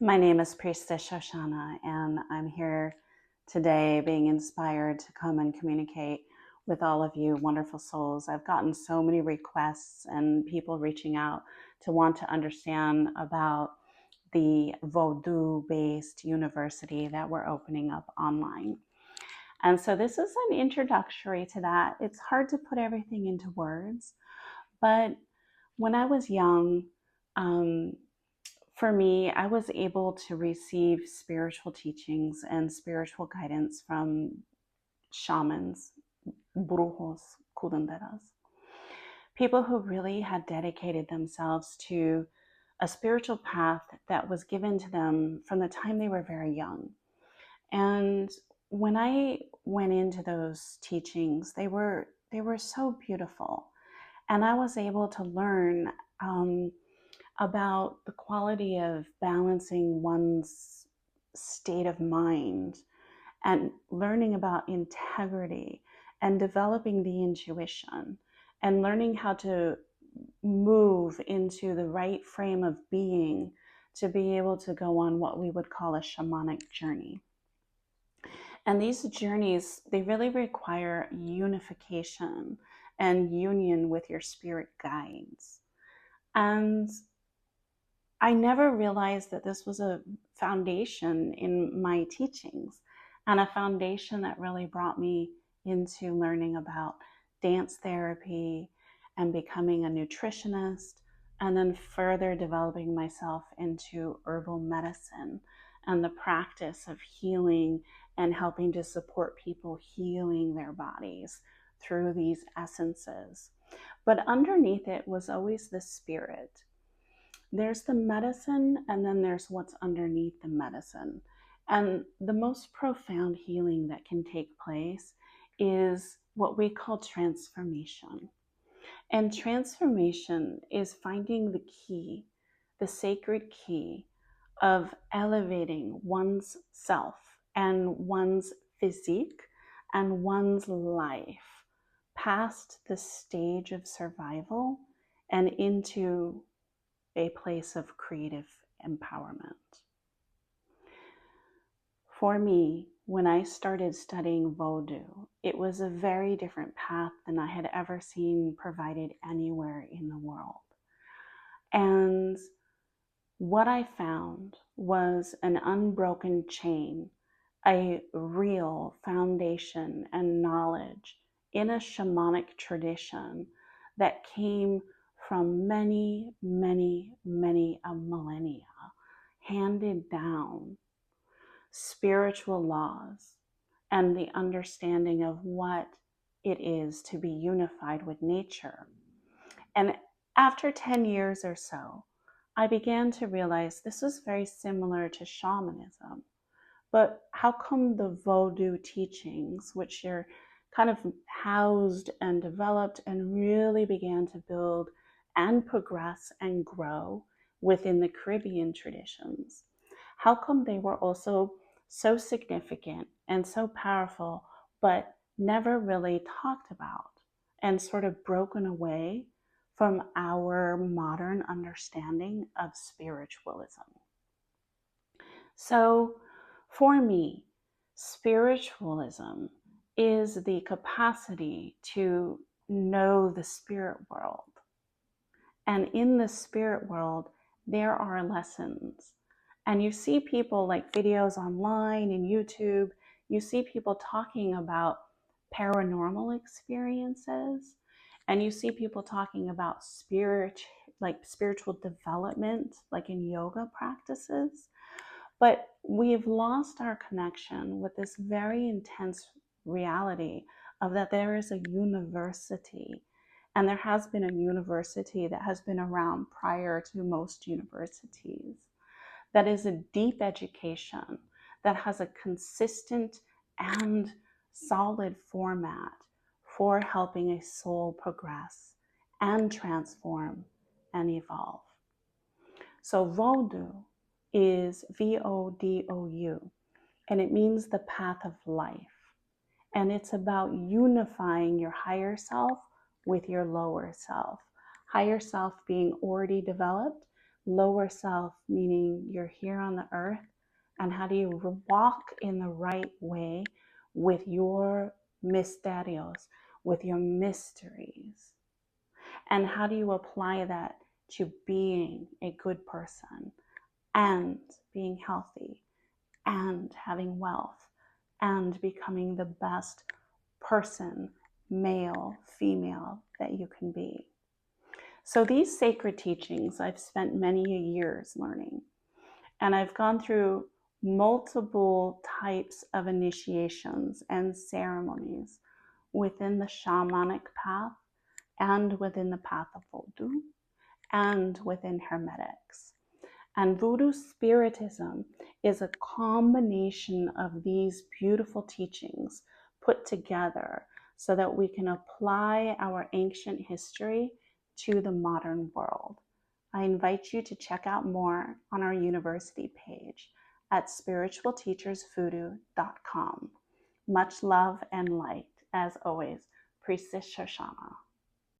My name is Priestess Shoshana, and I'm here today being inspired to come and communicate with all of you wonderful souls. I've gotten so many requests and people reaching out to want to understand about the Voodoo-based university that we're opening up online. And so this is an introductory to that. It's hard to put everything into words, but when I was young, um, for me, I was able to receive spiritual teachings and spiritual guidance from shamans, brujos, curanderas, people who really had dedicated themselves to a spiritual path that was given to them from the time they were very young. And when I went into those teachings, they were so beautiful, and I was able to learn about the quality of balancing one's state of mind and learning about integrity and developing the intuition and learning how to move into the right frame of being to be able to go on what we would call a shamanic journey. And these journeys, they really require unification and union with your spirit guides. And I never realized that this was a foundation in my teachings, and a foundation that really brought me into learning about dance therapy and becoming a nutritionist, and then further developing myself into herbal medicine and the practice of healing and helping to support people healing their bodies through these essences. But underneath it was always the spirit. There's the medicine, and then there's what's underneath the medicine. And the most profound healing that can take place is what we call transformation. And transformation is finding the key, the sacred key of elevating one's self and one's physique and one's life past the stage of survival and into a place of creative empowerment. For me, when I started studying Voodoo, it was a very different path than I had ever seen provided anywhere in the world. And what I found was an unbroken chain, a real foundation and knowledge in a shamanic tradition that came from many, many, many millennia, handed down spiritual laws and the understanding of what it is to be unified with nature. And after 10 years or so, I began to realize this was very similar to shamanism. But how come the Voodoo teachings, which are kind of housed and developed and really began to build and progress and grow within the Caribbean traditions, how come they were also so significant and so powerful, but never really talked about and sort of broken away from our modern understanding of spiritualism? So for me, spiritualism is the capacity to know the spirit world. And in the spirit world, there are lessons. And you see people like videos online and YouTube, you see people talking about paranormal experiences, and you see people talking about spiritual development, like in yoga practices. But we've lost our connection with this very intense reality of that there is a university, and there has been a university that has been around prior to most universities, that is a deep education, that has a consistent and solid format for helping a soul progress and transform and evolve. So Voodoo is Vodou, and it means the path of life. And it's about unifying your higher self with your lower self. Higher self being already developed, lower self, meaning you're here on the earth, and how do you walk in the right way with your misterios, with your mysteries, and how do you apply that to being a good person and being healthy and having wealth and becoming the best person, male, female, that you can be. So these sacred teachings I've spent many years learning, and I've gone through multiple types of initiations and ceremonies within the shamanic path and within the path of Voodoo and within Hermetics. And Voodoo spiritism is a combination of these beautiful teachings put together so that we can apply our ancient history to the modern world. I invite you to check out more on our university page at spiritualteachersvoodoo.com. Much love and light, as always, Priestess Shoshana.